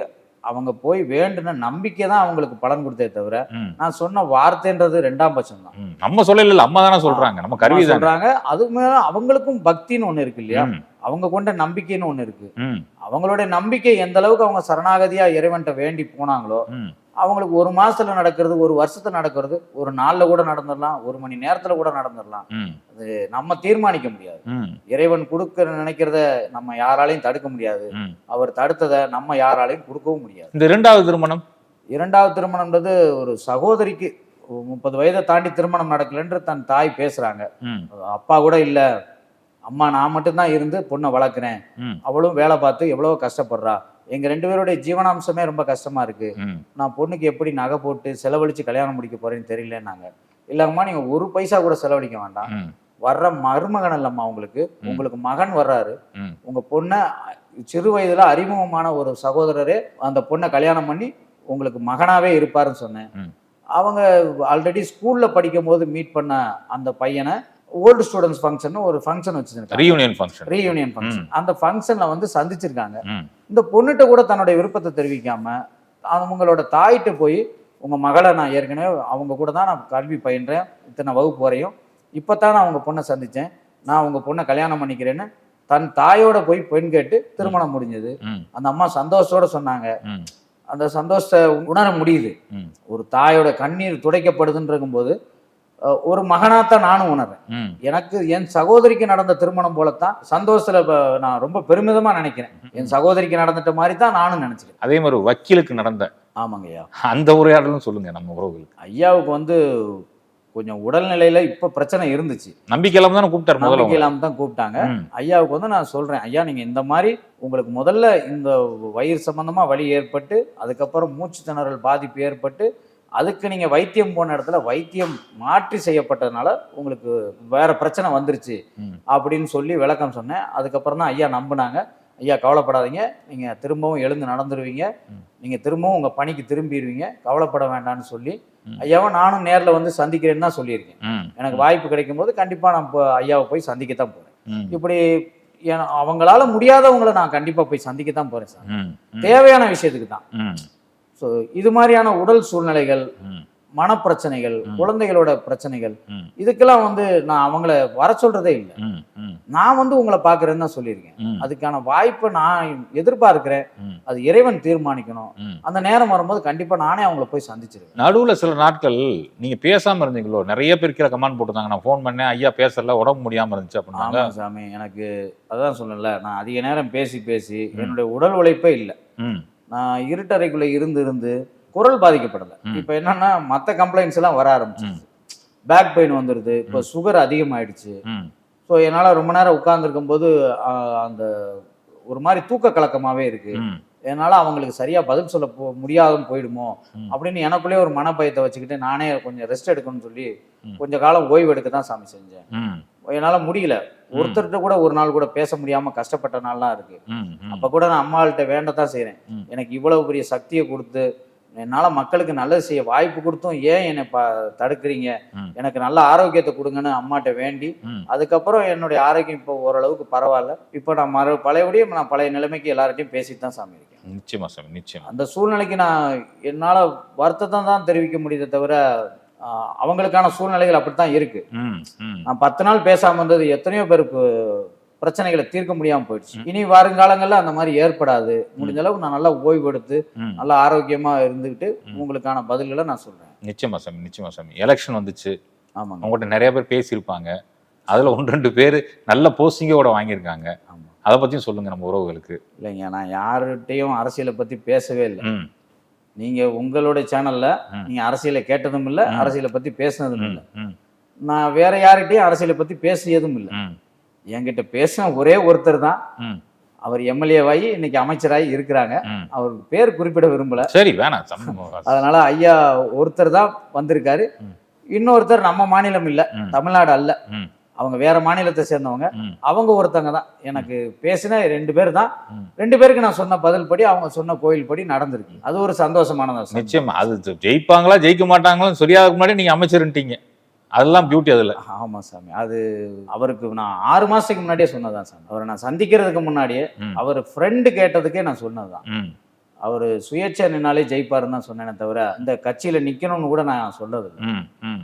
அவங்க போய் வேண்டுன நம்பிக்கை தான் அவங்களுக்கு பலன் கொடுத்தே தவிர ம். நான் சொன்ன வார்த்தைன்றது 2ஆம் பட்சம் தான். நம்ம சொல்லல, அம்மா தானே சொல்றாங்க, நம்ம கருவி தானே சொல்றாங்க. அது மேல அவங்களுக்கும் பக்தின்னு ஒண்ணு இருக்கு இல்லையா, ம், அவங்க கொண்ட நம்பிக்கைன்னு ஒண்ணு இருக்கு. ம், அவங்களுடைய நம்பிக்கை எந்த அளவுக்கு அவங்க சரணாகதியா இறைவன்ட்ட வேண்டி போனாங்களோ ம், அவங்களுக்கு ஒரு மாசத்துல நடக்கிறது, ஒரு வருஷத்துல நடக்கிறது, ஒரு நாள்ல கூட நடந்துடலாம், ஒரு மணி நேரத்துல கூட நடந்துடலாம். ம், அது நம்ம தீர்மானிக்க முடியாது. ம், இறைவன் கொடுக்க நினைக்கிறத நம்ம யாராலையும் தடுக்க முடியாது. ம். அவர் தடுத்ததை நம்ம யாராலையும் கொடுக்கவும் முடியாது. இந்த 2வது திருமணம், 2வது திருமணம்ன்றது ஒரு சகோதரிக்கு 30 வயதை தாண்டி திருமணம் நடக்கலன்ற தன் தாய் பேசுறாங்க. ம், அப்பா கூட இல்ல, அம்மா நான் மட்டும்தான் இருந்து பொண்ணை வளர்க்குறேன், ம், அவளும் வேலை பார்த்து எவ்வளவோ கஷ்டப்படுறா, எங்க 2 பேருடைய ஜீவனாம்சமே ரொம்ப கஷ்டமா இருக்கு, ம், நான் பொண்ணுக்கு எப்படி நகை போட்டு செலவழிச்சு கல்யாணம் முடிக்க போறேன்னு தெரியலன்னாங்க. இல்லம்மா நீங்க ஒரு பைசா கூட செலவழிக்க வேண்டாம், ம், வர்ற மருமகன் இல்லம்மா உங்களுக்கு மகன் வர்றாரு, ம், உங்க பொண்ணை சிறு வயதுல அறிமுகமான ஒரு சகோதரரே அந்த பொண்ணை கல்யாணம் பண்ணி உங்களுக்கு மகனாவே இருப்பாருன்னு சொன்னேன். ம். அவங்க ஆல்ரெடி ஸ்கூல்ல படிக்கும் போது மீட் பண்ண அந்த பையனை ஓல்டு ஸ்டூடெண்ட்ஸ் ஃபங்க்ஷன் ஒரு ஃபங்க்ஷன் வச்சிருக்காங்க, ரீயூனியன் ஃபங்க்ஷன், ரீயூனியன் ஃபங்க்ஷன். அந்த ஃபங்க்ஷன்ல வந்து சந்திச்சிருக்காங்க. ம், இந்த பொண்ணுகிட்ட கூட தன்னுடைய விருப்பத்தை தெரிவிக்காம அவங்களோட தாயிட்ட போய் உங்க மகளை நான் ஏற்கனவே அவங்க கூட தான் நான் கல்வி பயின்றேன், இத்தனை வகுப்பு வரையும், இப்போத்தான் நான் உங்க பொண்ணை சந்திச்சேன், நான் உங்க பொண்ணை கல்யாணம் பண்ணிக்கிறேன்னு தன் தாயோட போய் பெண் கேட்டு திருமணம் முடிஞ்சது. ம், அந்த அம்மா சந்தோஷத்தோட சொன்னாங்க. ம், அந்த சந்தோஷத்தை உணர முடியுது. ம், ஒரு தாயோட கண்ணீர் துடைக்கப்படுதுன்னு போது ஒரு மகனாத்தான் நானும் உணர்றேன். ம். எனக்கு என் சகோதரிக்கு நடந்த திருமணம் போலத்தான் சந்தோஷத்துல நான் ரொம்ப பெருமிதமா நினைக்கிறேன். என் சகோதரிக்கு நடந்துட்ட மாதிரி தான் நானும் நினைச்சிருக்கேன். அதே மாதிரி ஒரு வக்கீலுக்கு நடந்த ஆமாங்க ஐயா. அந்த உரையாடலும் சொல்லுங்க நம்ம உறவுகளுக்கு. ஐயாவுக்கு வந்து கொஞ்சம் உடல்நிலையில இப்ப பிரச்சனை இருந்துச்சு. நம்பிக்கை இல்லாம தானே கூப்பிட்டாரு முதல்ல நம்பிக்கை உங்களை? இல்லாம தான் கூப்பிட்டாங்க. ம், ஐயாவுக்கு வந்து நான் சொல்றேன், ஐயா நீங்க இந்த மாதிரி உங்களுக்கு முதல்ல இந்த வயிறு சம்பந்தமா வலி ஏற்பட்டு, அதுக்கப்புறம் மூச்சு திணறல் பாதிப்பு ஏற்பட்டு, அதுக்கு நீங்க வைத்தியம் போன இடத்துல வைத்தியம் மாற்றி செய்யப்பட்டதுனால உங்களுக்கு வேற பிரச்சனை வந்துருச்சு ம், அப்படின்னு சொல்லி விளக்கம் சொன்னேன். அதுக்கப்புறம் தான் ஐயா நம்பினாங்க. ஐயா கவலைப்படாதீங்க, நீங்க திரும்பவும் எழுந்து நடந்துருவீங்க, ம். நீங்க திரும்பவும் உங்க பணிக்கு திரும்பிடுவீங்க, கவலைப்பட வேண்டாம்னு சொல்லி ம். ஐயாவை நானும் நேர்ல வந்து சந்திக்கிறேன்னு தான் சொல்லியிருக்கேன். ம், எனக்கு வாய்ப்பு கிடைக்கும் போது கண்டிப்பா நான் ஐயாவை போய் சந்திக்கத்தான் போறேன். ம், இப்படி அவங்களால முடியாதவங்களை நான் கண்டிப்பா போய் சந்திக்கத்தான் போறேன் சார். ம், ம், தேவையான விஷயத்துக்கு தான். ம், ஸோ இது மாதிரியான உடல் சூழ்நிலைகள், ம், மனப்பிரச்சனைகள், ம். குழந்தைகளோட பிரச்சனைகள், ம், இதுக்கெல்லாம் வந்து நான் அவங்கள வர சொல்றதே இல்லை. ம், ம், நான் வந்து உங்களை பார்க்குறேன்னு தான் சொல்லியிருக்கேன். ம், அதுக்கான வாய்ப்பை நான் எதிர்பார்க்கிறேன். ம், அது இறைவன் தீர்மானிக்கணும். ம். அந்த நேரம் வரும்போது கண்டிப்பா நானே அவங்கள போய் சந்திச்சிருவேன். நடுவுல சில நாட்கள் நீங்க பேசாம இருந்தீங்களோ? நிறைய பேர் கீழே கமெண்ட் போட்டுருந்தாங்க, நான் ஃபோன் பண்ணேன், ஐயா பேசல, உடம்பு முடியாம இருந்துச்சு அப்படின்னாங்க. ஆமா சாமி, எனக்கு அதான் சொன்னேன்ல, நான் அதிக நேரம் பேசி என்னுடைய உடல் உழைப்பே இல்லை. ம், நான் இருட்டறைக்குள்ள இருந்து குரல் பாதிக்கப்படலை. ம். இப்போ என்னன்னா மற்ற கம்ப்ளைண்ட்ஸ் எல்லாம் வர ஆரம்பிச்சு, ம், பேக் பெயின் வந்துடுது, இப்போ சுகர் அதிகமாயிடுச்சு. ம், ஸோ என்னால் ரொம்ப நேரம் உட்கார்ந்துருக்கும் போது அந்த ஒரு மாதிரி தூக்க கலக்கமாகவே இருக்கு. ம், என்னால் அவங்களுக்கு சரியாக பதில் சொல்ல முடியாதுன்னு போயிடுமோ ம். அப்படின்னு எனக்குள்ளேயே ஒரு மனப்பயத்தை வச்சுக்கிட்டு நானே கொஞ்சம் ரெஸ்ட் எடுக்கணும்னு சொல்லி ம். கொஞ்ச காலம் ஓய்வு எடுக்க தான் சாமி செஞ்சேன். ம், என்னால் முடியல. ஒருத்தர்கிட்ட கூட ஒரு நாள் கூட பேச முடியாமல் கஷ்டப்பட்ட நாள்லாம் இருக்கு. ம், ம். அப்போ கூட நான் அம்மாள்கிட்ட வேண்டத்தான் செய்கிறேன், ம். எனக்கு இவ்வளவு பெரிய சக்தியை கொடுத்து என்னால் மக்களுக்கு நல்லது செய்ய வாய்ப்பு கொடுத்தும் ஏன் என்னை தடுக்கிறீங்க, ம். எனக்கு நல்ல ஆரோக்கியத்தை கொடுங்கன்னு அம்மாட்ட வேண்டி, ம். அதுக்கப்புறம் என்னுடைய ஆரோக்கியம் இப்போ ஓரளவுக்கு பரவாயில்ல. இப்போ நான் பழையபடியும் நான் பழைய நிலைமைக்கு எல்லார்ட்டையும் பேசிட்டு தான் சாமி இருக்கேன். நிச்சயமா சாமி, நிச்சயமா. அந்த சூழ்நிலைக்கு நான் என்னால் வருத்தத்தை தான் தெரிவிக்க முடியுதே தவிர அவங்களுக்கான சூழ்நிலைகள் அப்படித்தான் இருக்கு. ம், ம், நான் 10 நாள் பேசாமல் இருந்தது எத்தனையோ பேருக்கு பிரச்சனைகளை தீர்க்க முடியாமல் போயிடுச்சு. இனி வருங்காலங்களில் அந்த மாதிரி ஏற்படாது. முடிஞ்ச அளவுக்கு நான் நல்லா ஓய்வு எடுத்து ம். நல்லா ஆரோக்கியமா இருந்துக்கிட்டு உங்களுக்கான பதில்களை நான் சொல்றேன். நிச்சயமா சாமி, நிச்சயமா சாமி. எலெக்ஷன் வந்துச்சு, ஆமாங்க. அவங்ககிட்ட நிறைய பேர் பேசியிருப்பாங்க, அதுல 1-2 பேர் நல்ல போஸ்டிங்கோட வாங்கியிருக்காங்க. ஆமா. அதை பத்தியும் சொல்லுங்க நம்ம உறவுகளுக்கு. இல்லைங்க, நான் யார்கிட்டையும் அரசியலை பத்தி பேசவே இல்லை. ம், நீங்க உங்களுடைய சேனல்ல ம். நீங்க அரசியலை கேட்டதும் இல்லை, ம். அரசியலை பத்தி பேசினதும் ம், இல்லை. ம், நான் வேற யார்கிட்டையும் அரசியலை பத்தி பேசியதும் இல்லை. ம், என்கிட்ட பேசின ஒரே ஒருத்தர் தான், ம், அவர் எம்எல்ஏவாகி இன்னைக்கு அமைச்சராகி இருக்கிறாங்க. ம். அவருக்கு பேர் குறிப்பிட விரும்பல. சரி, வேணாம் சம்பவம். அதனால ஐயா ஒருத்தர் தான் வந்திருக்காரு. ம். இன்னொருத்தர் நம்ம மாநிலம் இல்ல, ம். தமிழ்நாடு அல்ல, ம், அவங்க வேற மாநிலத்தை சேர்ந்தவங்க. ம், அவங்க ஒருத்தங்க தான் எனக்கு பேசின 2 பேர் தான். ம். 2 பேருக்கு நான் சொன்ன பதில் படி, அவங்க சொன்ன கோயில் படி நடந்திருக்கு. அது ஒரு சந்தோஷமானதா சார். நிச்சயமா. அது ஜெயிப்பாங்களா ஜெயிக்க மாட்டாங்களான்னு சொல்லாததுக்கு முன்னாடி நீங்க அமைச்சருன்ட்டீங்க, அதெல்லாம் பியூட்டி அதுல. ஆமா சாமி, அது அவருக்கு நான் 6 மாசத்துக்கு முன்னாடியே சொன்னதான் சாமி. அவரை நான் சந்திக்கிறதுக்கு முன்னாடியே ம். அவர் ஃப்ரெண்டு கேட்டதுக்கே நான் சொன்னதுதான். ம், அவர் சுயேட்சை நின்னாலே ஜெயிப்பாருன்னு தான் சொன்னேனே தவிர இந்த கட்சியில நிக்கணும்னு கூட நான் சொல்லவில்லை. ம், ம்,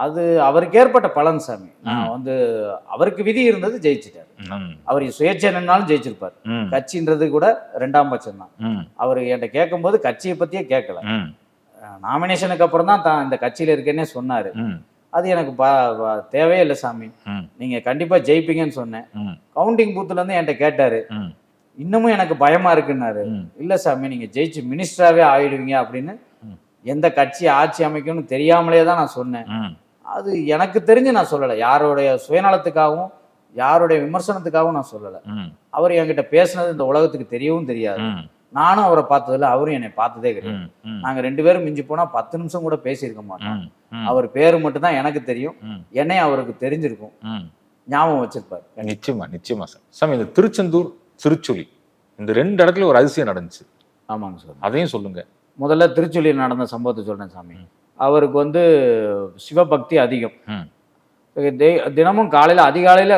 அது அவருக்கு ஏற்பட்ட பலன் சாமி. நான் வந்து அவருக்கு விதி இருந்தது, ஜெயிச்சிட்டாரு. ம், அவர் சுயேட்சை நின்னாலும் ஜெயிச்சிருப்பார். ம், கட்சின்றது கூட 2ஆம் பட்சம் தான். ம், அவர் என்கிட்ட கேட்கும்போது கட்சியை பத்தியே கேட்கல. ம், நாமினேஷனுக்கு அப்புறம் தான் இந்த கட்சியில இருக்கேன்னே சொன்னாரு. ம், அது எனக்கு தேவையே இல்லை சாமி, ம், நீங்க கண்டிப்பா ஜெயிப்பீங்கன்னு சொன்னேன். ம், கவுண்டிங் பூத்துல இருந்து என்கிட்ட கேட்டாரு, ம், இன்னமும் எனக்கு பயமா இருக்குன்னாரு. ம், இல்ல சாமி, நீங்க ஜெயிச்சு மினிஸ்டராகவே ஆயிடுவீங்க அப்படின்னு ம். எந்த கட்சி ஆட்சி அமைக்கும்னு தெரியாமலே தான் நான் சொன்னேன். ம், அது எனக்கு தெரிஞ்சு நான் சொல்லலை, யாருடைய சுயநலத்துக்காகவும் யாருடைய விமர்சனத்துக்காகவும் நான் சொல்லலை. ம், அவர் என்கிட்ட பேசுனது இந்த உலகத்துக்கு தெரியவும் தெரியாது. ம், நானும் அவரை பார்த்ததில்ல, அவரும் என்னை பார்த்ததே கிடையாது. ம், ம், நாங்க 2 பேரும் மிஞ்சி போனா 10 நிமிஷம் கூட பேசியிருக்க மாட்டோம். ம், ம், அவர் பேரு மட்டும் தான் எனக்கு தெரியும், ம், என்னையும் அவருக்கு தெரிஞ்சிருக்கும், ம். ஞாபகம் வச்சிருப்பாரு. நிச்சயமா நிச்சயமா சார். சாமி, இந்த திருச்செந்தூர் திருச்சுழி இந்த 2 இடத்துல ஒரு அதிசயம் நடந்துச்சு, ஆமாங்க சார். அதையும் சொல்லுங்க. முதல்ல திருச்சொல்லியில் நடந்த சம்பவத்தை சொல்றேன் சாமி. அவருக்கு வந்து சிவபக்தி அதிகம். ம், தினமும் காலையில் அதிகாலையில்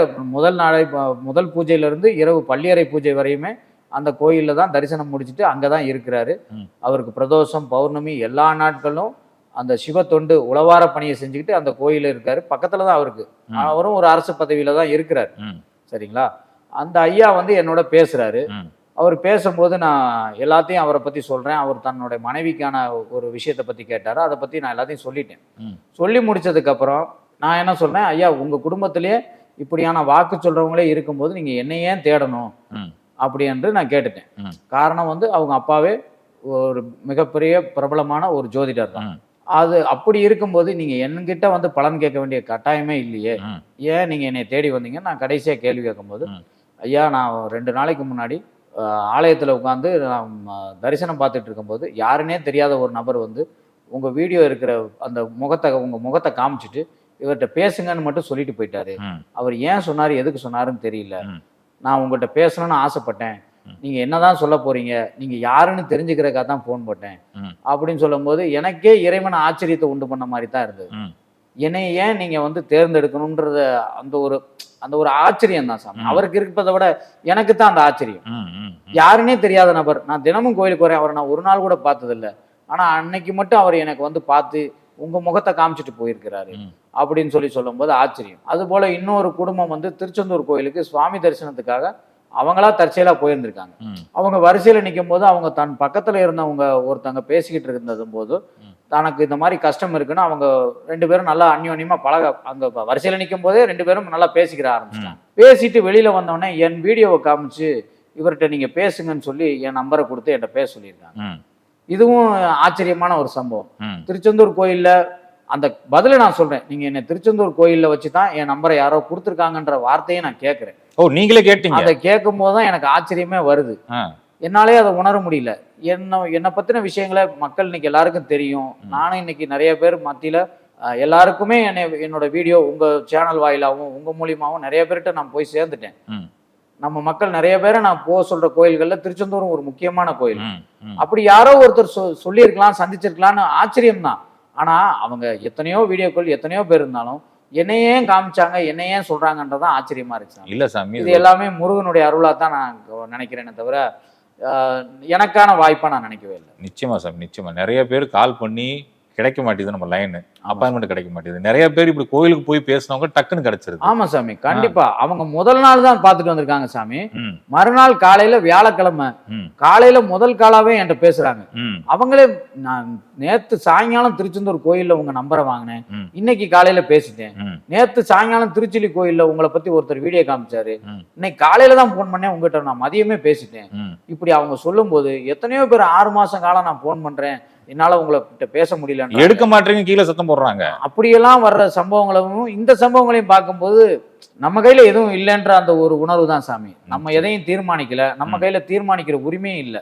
முதல் பூஜையிலிருந்து இரவு பள்ளியறை பூஜை வரையுமே அந்த கோயிலில் தான் தரிசனம் முடிச்சுட்டு அங்கே தான் இருக்கிறாரு. ம். அவருக்கு பிரதோஷம், பௌர்ணமி எல்லா நாட்களும் அந்த சிவ தொண்டு உளவார பணியை செஞ்சுக்கிட்டு அந்த கோயிலில் இருக்காரு. பக்கத்தில் தான் அவருக்கு, அவரும் ஒரு அரசு பதவியில் தான் இருக்கிறார். ம், சரிங்களா? அந்த ஐயா வந்து என்னோட பேசுகிறாரு. ம், அவர் பேசும்போது நான் எல்லாத்தையும் அவரை பற்றி சொல்கிறேன். அவர் தன்னுடைய மனைவிக்கான ஒரு விஷயத்தை பற்றி கேட்டார், அதை பற்றி நான் எல்லாத்தையும் சொல்லிட்டேன். ம், சொல்லி முடிச்சதுக்கப்புறம் நான் என்ன சொல்கிறேன், ஐயா உங்கள் குடும்பத்திலேயே இப்படியான வாக்கு சொல்கிறவங்களே இருக்கும்போது நீங்கள் என்னை ஏன் தேடணும் ம், அப்படி என்று நான் கேட்டுட்டேன். ம். காரணம் வந்து அவங்க அப்பாவே ஒரு மிகப்பெரிய பிரபலமான ஒரு ஜோதிடர் தான். ம். அது அப்படி இருக்கும்போது நீங்கள் என்கிட்ட வந்து பலன் கேட்க வேண்டிய கட்டாயமே இல்லையே, ம். ஏன் நீங்கள் என்னை தேடி வந்தீங்க? நான் கடைசியாக கேள்வி கேட்கும்போது, ம். ஐயா நான் 2 நாளைக்கு முன்னாடி ஆலயத்தில் உட்காந்து நான் தரிசனம் பார்த்துட்டு இருக்கும்போது யாருன்னே தெரியாத ஒரு நபர் வந்து உங்கள் வீடியோ இருக்கிற அந்த உங்கள் முகத்தை காமிச்சிட்டு இவர்கிட்ட பேசுங்கன்னு மட்டும் சொல்லிட்டு போயிட்டாரு. ம். அவர் ஏன் சொன்னார், எதுக்கு சொன்னாருன்னு தெரியல. ம். நான் உங்கள்கிட்ட பேசணும்னு ஆசைப்பட்டேன், நீங்கள் என்னதான் சொல்ல போறீங்க, நீங்கள் யாருன்னு தெரிஞ்சுக்கிறதுக்காக தான் ஃபோன் போட்டேன் ம். அப்படின்னு சொல்லும்போது எனக்கே இறைவன் ஆச்சரியத்தை உண்டு பண்ண மாதிரி தான் இருந்தது. ம். என்னை ஏன் நீங்கள் வந்து தேர்ந்தெடுக்கணுன்றத அந்த ஒரு ஆச்சரியம் தான் சாமி. அவருக்கு இருப்பதை விட எனக்கு தான் அந்த ஆச்சரியம். ம். ம். யாருன்னே தெரியாத நபர், நான் தினமும் கோயிலுக்கு வரேன், அவரை நான் ஒரு நாள் கூட பார்த்ததில்லை. ஆனால் அன்னைக்கு மட்டும் அவர் எனக்கு வந்து பார்த்து உங்க முகத்தை காமிச்சிட்டு போயிருக்கிறாரு ம். அப்படின்னு சொல்லும்போது ஆச்சரியம். அது போல இன்னொரு குடும்பம் வந்து திருச்செந்தூர் கோயிலுக்கு சுவாமி தரிசனத்துக்காக அவங்களா தற்செயலா போயிருந்திருக்காங்க. ம். அவங்க வரிசையில நிற்கும் போது அவங்க தன் பக்கத்துல இருந்தவங்க ஒருத்தங்க பேசிக்கிட்டு இருந்ததும் போது தனக்கு இந்த மாதிரி கஷ்டம் இருக்குன்னு அவங்க 2 பேரும் நல்லா அந்யோன்யமா அங்க வரிசையில நிற்கும் போதே 2 பேரும் நல்லா பேசிக்கிற ஆரம்பிச்சிட்டாங்க. பேசிட்டு வெளியில வந்தோடனே என் வீடியோவை காமிச்சு இவர்கிட்ட நீங்க பேசுங்கன்னு சொல்லி என் நம்பரை கொடுத்து என்கிட்ட பேச சொல்லியிருக்காங்க. ம். இதுவும் ஆச்சரியமான ஒரு சம்பவம். ம். திருச்செந்தூர் கோயில்ல அந்த பதில நான் சொல்றேன், நீங்க என்ன திருச்செந்தூர் கோயில்ல வச்சுதான் என் நம்பரை யாரோ கொடுத்துருக்காங்கன்ற வார்த்தையை நான் கேட்கிறேன். ஓ, நீங்களே கேட்டீங்க? அதை கேட்கும் போதுதான் எனக்கு ஆச்சரியமே வருது. ஆ. என்னாலே அதை உணர முடியல. என்னை பத்தின விஷயங்களை மக்கள் இன்னைக்கு எல்லாருக்கும் தெரியும். நானும் இன்னைக்கு நிறைய பேர் மத்தியில எல்லாருக்குமே என்னோட வீடியோ உங்க சேனல் வாயிலாகவும் உங்க மூலியமாகவும் நிறைய பேர்கிட்ட நான் போய் சேர்ந்துட்டேன். ம். நம்ம மக்கள் நிறைய பேரை நான் சொல்ற கோயில்கள்ல திருச்செந்தூரும் ஒரு முக்கியமான கோயில். ம். ம். அப்படி யாரோ ஒருத்தர் சொல்லியிருக்கலாம், சந்திச்சிருக்கலாம்னு ஆச்சரியம் தான். ஆனா அவங்க எத்தனையோ வீடியோக்கள் எத்தனையோ பேர் இருந்தாலும் என்னையே காமிச்சாங்க, என்னையே சொல்றாங்கன்றதான் ஆச்சரியமா இருக்கு. இல்ல சாமி, இது எல்லாமே முருகனுடைய அருளா தான் நான் நினைக்கிறேனே தவிர எனக்கான வாய்ப்பா நான் நினைக்கவே இல்லை. நிச்சயமா சாமி, நிச்சயமா. நிறைய பேர் கால் பண்ணி கிடைக்க மாட்டேது, நம்ம லைன் அப்பாயின்மெண்ட் கிடைக்க மாட்டேது. நிறைய பேர் இப்படி கோயிலுக்கு போய் பேசினவங்க டக்குன்னு கிடைச்சிருது. ஆமா சாமி, கண்டிப்பா. அவங்க முதல் நாள் தான் பார்த்துட்டு வந்திருக்காங்க சாமி. ம். மறுநாள் காலையில வியாழக்கிழமை ம். காலையில முதல் காலாவே என்கிட்ட பேசுறாங்க. ம். அவங்களே நான் நேத்து சாயங்காலம் திருச்செந்தூர் கோயில்ல உங்க நம்பரை வாங்கினேன், ம். இன்னைக்கு காலையில பேசிட்டேன். ம். நேத்து சாயங்காலம் திருச்சிலி கோயில்ல உங்களை பத்தி ஒருத்தர் வீடியோ காமிச்சாரு, ம். இன்னைக்கு காலையில தான் போன் பண்ணேன், உங்ககிட்ட நான் மதியமே பேசிட்டேன். ம். இப்படி அவங்க சொல்லும் போது எத்தனையோ பேர் 6 மாசம் காலம் நான் போன் பண்றேன், என்னால உங்கள்கிட்ட பேச முடியல, எடுக்க மாட்டீங்க, கீழே சத்தம் போடுறாங்க. அப்படியெல்லாம் வர்ற சம்பவங்களும் இந்த சம்பவங்களையும் பார்க்கும்போது நம்ம கையில எதுவும் இல்லைன்ற அந்த ஒரு உணர்வு தான் சாமி. நம்ம எதையும் தீர்மானிக்கல, நம்ம கையில தீர்மானிக்கிற உரிமையும் இல்லை.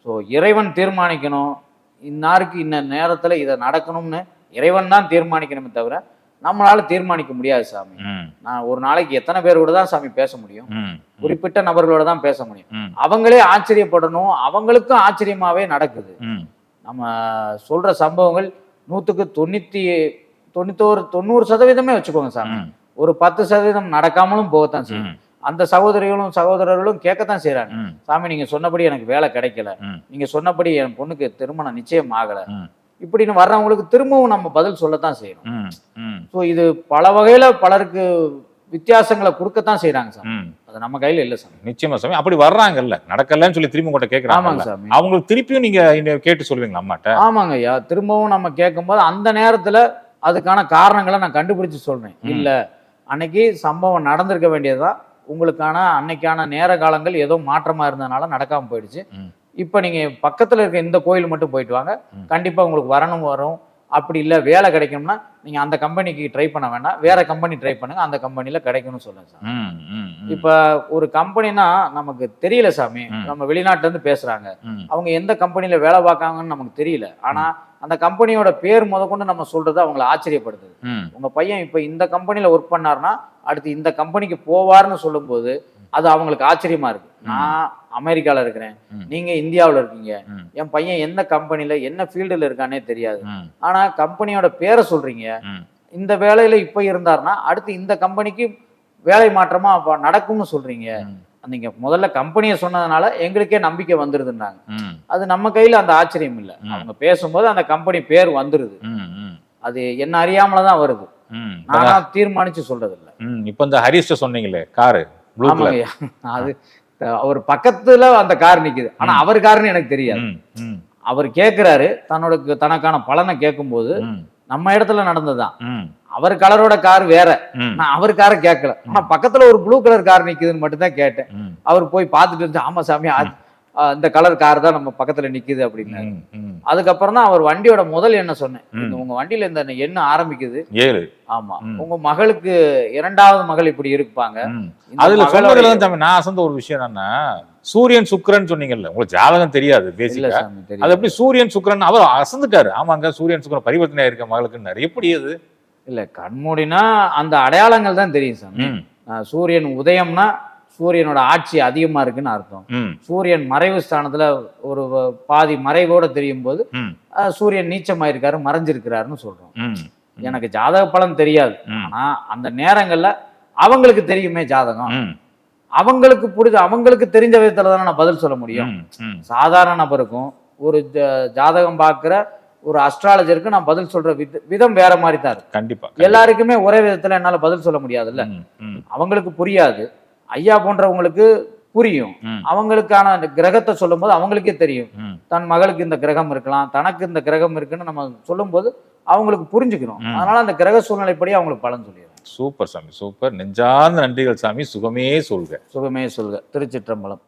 ஸோ இறைவன் தீர்மானிக்கணும், இன்னாருக்கு இன்ன நேரத்துல இதை நடக்கணும்னு இறைவன் தான் தீர்மானிக்கணுமே தவிர நம்மளால தீர்மானிக்க முடியாது சாமி. நான் ஒரு நாளைக்கு எத்தனை பேர் கூட தான் சாமி பேச முடியும், குறிப்பிட்ட நபர்களோட தான் பேச முடியும். அவங்களே ஆச்சரியப்படணும், அவங்களுக்கும் ஆச்சரியமாவே நடக்குது. நம்ம சொல்ற சம்பவங்கள் 100க்கு 90 90% வச்சுக்கோங்க சாமி. ஒரு 10% நடக்காமலும் போகத்தான் செய்யும். அந்த சகோதரிகளும் சகோதரர்களும் கேட்கத்தான் செய்றாங்க. ம், சாமி நீங்க சொன்னபடி எனக்கு வேலை கிடைக்கல, ம், நீங்க சொன்னபடி என் பொண்ணுக்கு திருமணம் நிச்சயம் ஆகல, ம், இப்படின்னு வர்றவங்களுக்கு திரும்பவும் நம்ம பதில் சொல்லத்தான் செய்யணும். ம், ம், ஸோ இது பல வகையில பலருக்கு வித்தியாசங்களை கொடுக்கத்தான் செய்றாங்க சாமி. ம். அது நம்ம கையில இல்ல சாமி. நிச்சயமா சாமி. அப்படி வர்றாங்கல்ல, நடக்கலன்னு சொல்லி திரும்பி உங்கள்கிட்ட ஆமாங்க கேட்கறாங்க, சாமி. அவங்களுக்கு திருப்பியும் நீங்க கேட்டு சொல்லுவீங்களா அம்மாட்ட? ஆமாங்க ஐயா. திரும்பவும் நம்ம கேட்கும்போது அந்த நேரத்துல அதுக்கான காரணங்களை நான் கண்டுபிடிச்சு சொல்றேன். ம். இல்ல அன்னைக்கு சம்பவம் நடந்திருக்க வேண்டியதுதான், உங்களுக்கான அன்னைக்கான நேர காலங்கள் ஏதோ மாற்றமா இருந்ததுனால நடக்காம போயிடுச்சு. ம். இப்ப நீங்க பக்கத்துல இருக்க இந்த கோயில் மட்டும் போயிட்டு வாங்க, ம். கண்டிப்பா உங்களுக்கு வரும். அப்படி இல்ல வேலை கிடைக்கும்னா நீங்க அந்த கம்பெனிக்கு ட்ரை பண்ண வேண்டாம், வேற கம்பெனி ட்ரை பண்ணுங்க, அந்த கம்பெனில கிடைக்கும்னு சொல்லுங்க சார். ம், ம், ம். இப்ப ஒரு கம்பெனினா நமக்கு தெரியல சாமி. ம். நம்ம வெளிநாட்டுல இருந்து பேசுறாங்க, ம், அவங்க எந்த கம்பெனில வேலை பார்க்காங்கன்னு நமக்கு தெரியல. ஆனா அந்த கம்பெனியோட பேர் முதற்கொண்டு நம்ம சொல்றது அவங்களை ஆச்சரியப்படுத்துது. ம், உங்க பையன் இப்ப இந்த கம்பெனில ஒர்க் பண்ணாருன்னா அடுத்து இந்த கம்பெனிக்கு போவார்னு சொல்லும்போது அது அவங்களுக்கு ஆச்சரியமா இருக்கு. நான் அமெரிக்கால இருக்கிறேன், ம். நீங்க இந்தியாவுல இருக்கீங்க, ம். என் பையன் எந்த கம்பெனில என்ன ஃபீல்டுல இருக்கானே தெரியாது, ம், ஆனா கம்பெனியோட பேரை சொல்றீங்க, ம். இந்த வேலையில இப்ப இருந்தாருன்னா அடுத்து இந்த கம்பெனிக்கு வேலை மாற்றமா அப்ப நடக்கும்னு சொல்றீங்க. ம், நீங்க முதல்ல கம்பெனியை சொன்னதுனால எங்களுக்கே நம்பிக்கை வந்துருதுன்னாங்க. ம், அது நம்ம கையில அந்த ஆச்சரியம் இல்லை. ம். அவங்க பேசும்போது அந்த கம்பெனி பேர் வந்துருது. ம், ம், அது என்ன அறியாமல தான் வருது, ம். நானா தீர்மானிச்சு சொல்றது இல்லை. ம், இப்ப இந்த ஹரிஷ்ட சொன்னீங்களே காரு ப்ளூ கலர். ஆமாங்கய்யா. அது அவர் பக்கத்துல அந்த கார் நிக்குது, ஆனா அவர் காருன்னு எனக்கு தெரியாது. ம், ம், அவர் கேட்கிறாரு, தனக்கான பலனை கேட்கும்போது ம், நம்ம இடத்துல நடந்ததுதான். ம், அவர் கலரோட கார் வேற, ம், நான் அவர் காரை கேட்கல, ஆனா பக்கத்துல ஒரு ப்ளூ கலர் கார் நிக்குதுன்னு மட்டும் தான் கேட்டேன். ம், அவர் போய் பார்த்துட்டு இருந்து, ஆமா சாமி இந்த கலர் கார் தான் நம்ம பக்கத்துல நிக்குது அப்படின்னு. ம், ம். அதுக்கப்புறம் தான் அவர் வண்டியோட முதல் எண்ணை சொன்னேன். ம். இந்த உங்க வண்டியில இந்த எண்ணெய் ஆரம்பிக்குது, 7. ஆமா ம். உங்க மகளுக்கு இரண்டாவது மகள் இப்படி இருப்பாங்க. ம். இந்த அதுல மகளோட- சொன்னதுல தான் தம்பி நான் அசந்த ஒரு விஷயம் என்னன்னா, சூரியன் சுக்கிரன் சொன்னீங்கல்ல, உங்களுக்கு ஜாதகம் தெரியாது இல்ல பேசிக்கா. சாமி, தெரியும். அது எப்படி சூரியன் சுக்கிரன் அவர் அசந்துட்டாரு. ஆமாங்க சூரியன் சுக்கிரன் பரிவர்த்தனை இருக்க மகளுக்குன்னாரு. எப்படி அது? இல்ல கண்மூடினா அந்த அடையாளங்கள் தான் தெரியும் சாமி. ம், சூரியன் உதயம்னா சூரியனோட ஆட்சி அதிகமா இருக்குன்னு அர்த்தம். ம், சூரியன் மறைவு ஸ்தானத்துல ஒரு பாதி மறைவோட தெரியும் போது ம், சூரியன் நீச்சமாயிருக்காரு, மறைஞ்சிருக்கிறாருன்னு சொல்றோம். ம், எனக்கு ஜாதக பலன் தெரியாது, ம். ஆனா அந்த நேரங்கள்ல அவங்களுக்கு தெரியுமே ஜாதகம், ம், அவங்களுக்கு தெரிஞ்ச விதத்துல தானே நான் பதில் சொல்ல முடியும். ம், ம். சாதாரண நபருக்கும் ஒரு ஜாதகம் பார்க்குற ஒரு அஸ்ட்ராலஜருக்கு நான் பதில் சொல்ற விதம் வேற மாதிரி தான் இருக்கு. கண்டிப்பா. எல்லாருக்குமே ஒரே விதத்துல என்னால பதில் சொல்ல முடியாதுல்ல. ம், ம், அவங்களுக்கு புரியாது, ஐயா போன்றவங்களுக்கு புரியும். ம், அவங்களுக்கான அந்த கிரகத்தை சொல்லும்போது அவங்களுக்கே தெரியும், ம், தன் மகளுக்கு இந்த கிரகம் இருக்கலாம், தனக்கு இந்த கிரகம் இருக்குன்னு நம்ம சொல்லும்போது அவங்களுக்கு புரிஞ்சுக்கிறோம். ம். அதனால அந்த கிரக சூழ்நிலைப்படி அவங்களுக்கு பலன் சொல்லிடுறோம். சூப்பர் சாமி, சூப்பர். நெஞ்சார்ந்த நன்றிகள் சாமி. சுகமே சொல்க. சுகமே சொல்க. திருச்சிற்றம்பலம்.